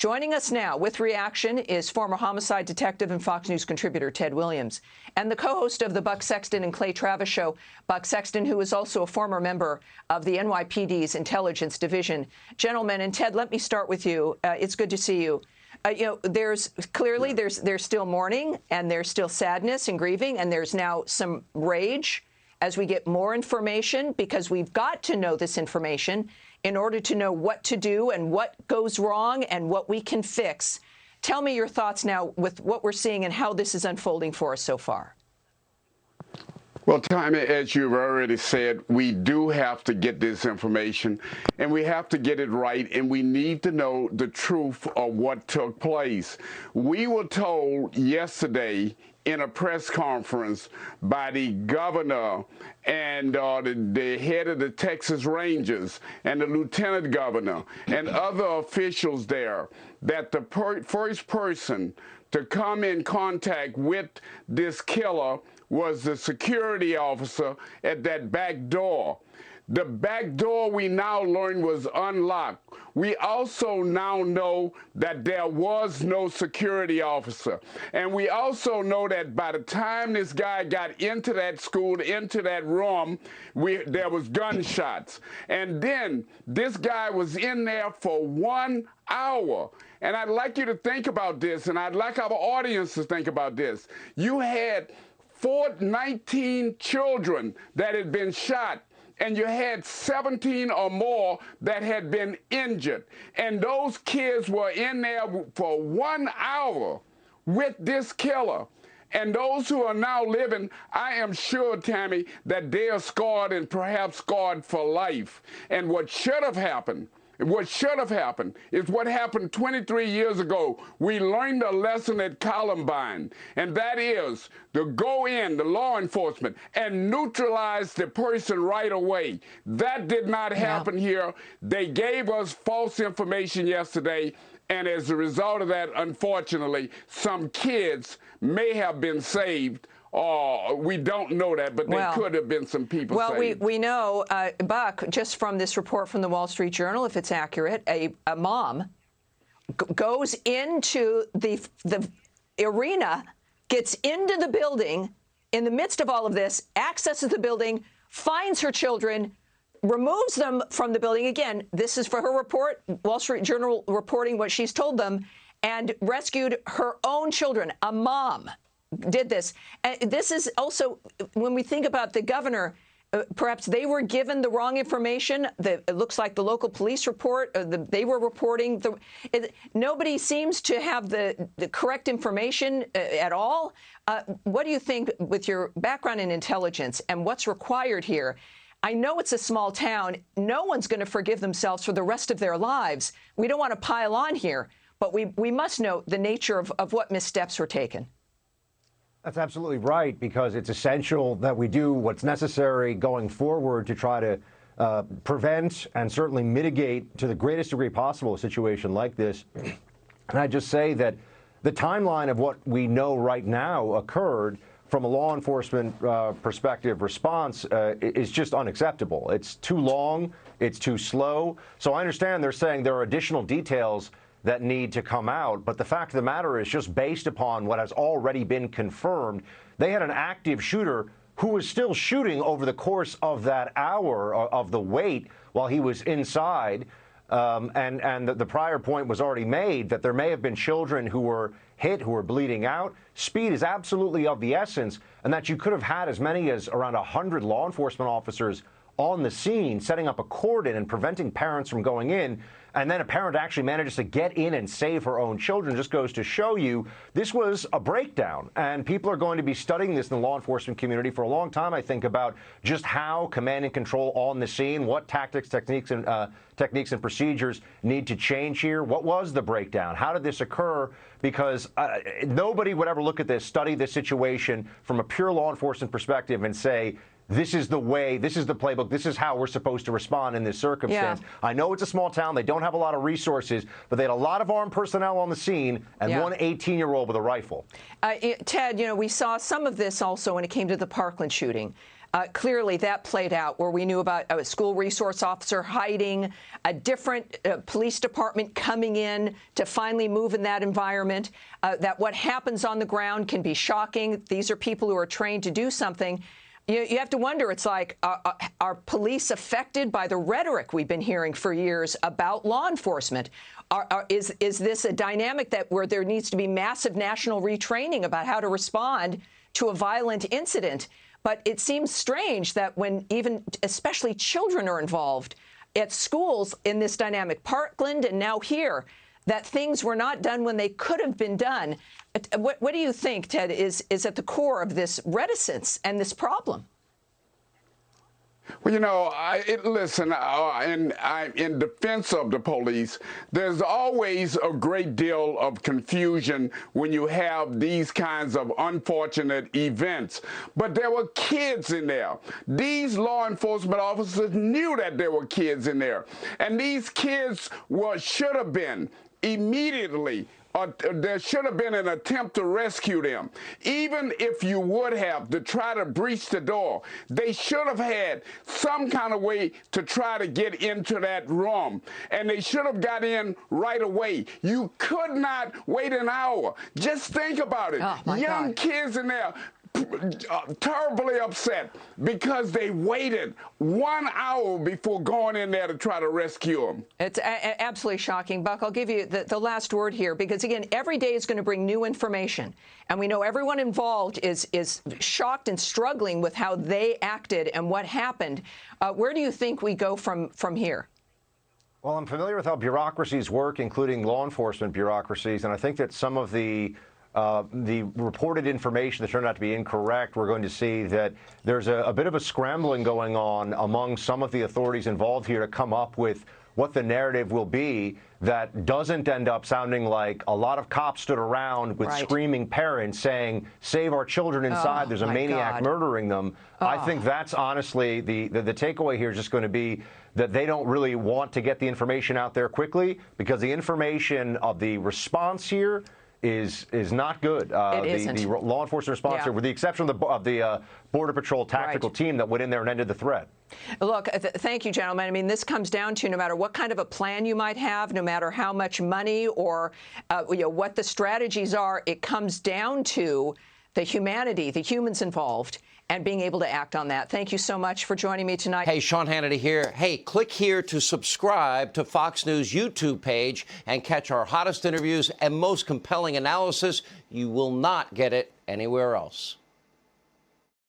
Joining us now with reaction is former homicide detective and Fox News contributor Ted Williams, and the co-host of the Buck Sexton and Clay Travis show, Buck Sexton, who is also a former member of the NYPD's Intelligence Division. Gentlemen, and Ted, let me start with you. It's good to see you. There's still mourning, and there's still sadness and grieving, and there's now some rage as we get more information, because we've got to know this information in order to know what to do and what goes wrong and what we can fix. Tell me your thoughts now with what we're seeing and how this is unfolding for us so far. Well, Tommy, as you've already said, we do have to get this information, and we have to get it right, and we need to know the truth of what took place. We were told yesterday in a press conference by the governor and the head of the Texas Rangers and the lieutenant governor and other officials there that the first person to come in contact with this killer was the security officer at that back door. The back door, we now learn, was unlocked. We also now know that there was no security officer. And we also know that by the time this guy got into that school, into that room, there was gunshots. And then this guy was in there for 1 hour. And I'd like you to think about this, and I'd like our audience to think about this. You had 19 children that had been shot, and you had 17 or more that had been injured. And those kids were in there for 1 hour with this killer. And those who are now living, I am sure, Tammy, that they are scarred and perhaps scarred for life. And what should have happened is what happened 23 years ago. We learned a lesson at Columbine, and that is to go in, the law enforcement, and neutralize the person right away. That did not happen here. They gave us false information yesterday, and as a result of that, unfortunately, some kids may have been saved. Oh, we don't know that, but there could have been some people saved. We know, Buck, just from this report from the Wall Street Journal, if it's accurate, a mom goes into the arena, gets into the building in the midst of all of this, accesses the building, finds her children, removes them from the building. Again, this is for her report, Wall Street Journal reporting what she's told them, and rescued her own children. A mom did this. This is also, when we think about the governor, perhaps they were given the wrong information. It looks like the local police report, they were reporting. Nobody seems to have the correct information at all. What do you think, with your background in intelligence and what's required here? I know it's a small town. No one's going to forgive themselves for the rest of their lives. We don't want to pile on here, but we must know the nature of what missteps were taken. That's absolutely right, because it's essential that we do what's necessary going forward to try to prevent and certainly mitigate to the greatest degree possible a situation like this. And I just say that the timeline of what we know right now occurred from a law enforcement perspective response is just unacceptable. It's too long. It's too slow. So I understand they're saying there are additional details that need to come out, but the fact of the matter is, just based upon what has already been confirmed, they had an active shooter who was still shooting over the course of that hour of the wait while he was inside. And the prior point was already made that there may have been children who were hit, who were bleeding out. Speed is absolutely of the essence, and that you could have had as many as around 100 law enforcement officers on the scene, setting up a cordon and preventing parents from going in. And then a parent actually manages to get in and save her own children. Just goes to show you this was a breakdown. And people are going to be studying this in the law enforcement community for a long time, I think, about just how command and control on the scene, what tactics, techniques, and procedures need to change here. What was the breakdown? How did this occur? Because nobody would ever look at this, study this situation from a pure law enforcement perspective and say, this is the way, this is the playbook, this is how we're supposed to respond in this circumstance. Yeah. I know it's a small town, they don't have a lot of resources, but they had a lot of armed personnel on the scene and one 18-year-old with a rifle. Ted, we saw some of this also when it came to the Parkland shooting. Clearly, that played out where we knew about a school resource officer hiding, a different police department coming in to finally move in that environment, that what happens on the ground can be shocking. These are people who are trained to do something. You have to wonder, it's like, are police affected by the rhetoric we've been hearing for years about law enforcement? Is this a dynamic where there needs to be massive national retraining about how to respond to a violent incident? But it seems strange that when even especially children are involved at schools in this dynamic, Parkland and now here, that things were not done when they could have been done. What do you think, Ted, is at the core of this reticence and this problem? Well, you know, listen, in defense of the police, there's always a great deal of confusion when you have these kinds of unfortunate events. But there were kids in there. These law enforcement officers knew that there were kids in there. And these kids should have been immediately there should have been an attempt to rescue them. Even if you would have to try to breach the door, they should have had some kind of way to try to get into that room. And they should have got in right away. You could not wait an hour. Just think about it. Oh, young kids in there, terribly upset because they waited 1 hour before going in there to try to rescue them. It's absolutely shocking. Buck, I'll give you the last word here, because, again, every day is going to bring new information. And we know everyone involved is shocked and struggling with how they acted and what happened. Where do you think we go from here? Well, I'm familiar with how bureaucracies work, including law enforcement bureaucracies, and I think that some of the reported information that turned out to be incorrect, we're going to see that there's a bit of a scrambling going on among some of the authorities involved here to come up with what the narrative will be that doesn't end up sounding like a lot of cops stood around with screaming parents saying, save our children inside, there's a maniac murdering them. I think that's honestly the takeaway here is just going to be that they don't really want to get the information out there quickly, because the information of the response here is not good. The law enforcement response here, with the exception of the Border Patrol tactical team that went in there and ended the threat. Look, thank you, gentlemen. I mean, this comes down to no matter what kind of a plan you might have, no matter how much money or what the strategies are, it comes down to the humanity, the humans involved, and being able to act on that. Thank you so much for joining me tonight. Hey, Sean Hannity here. Hey, click here to subscribe to Fox News YouTube page and catch our hottest interviews and most compelling analysis. You will not get it anywhere else.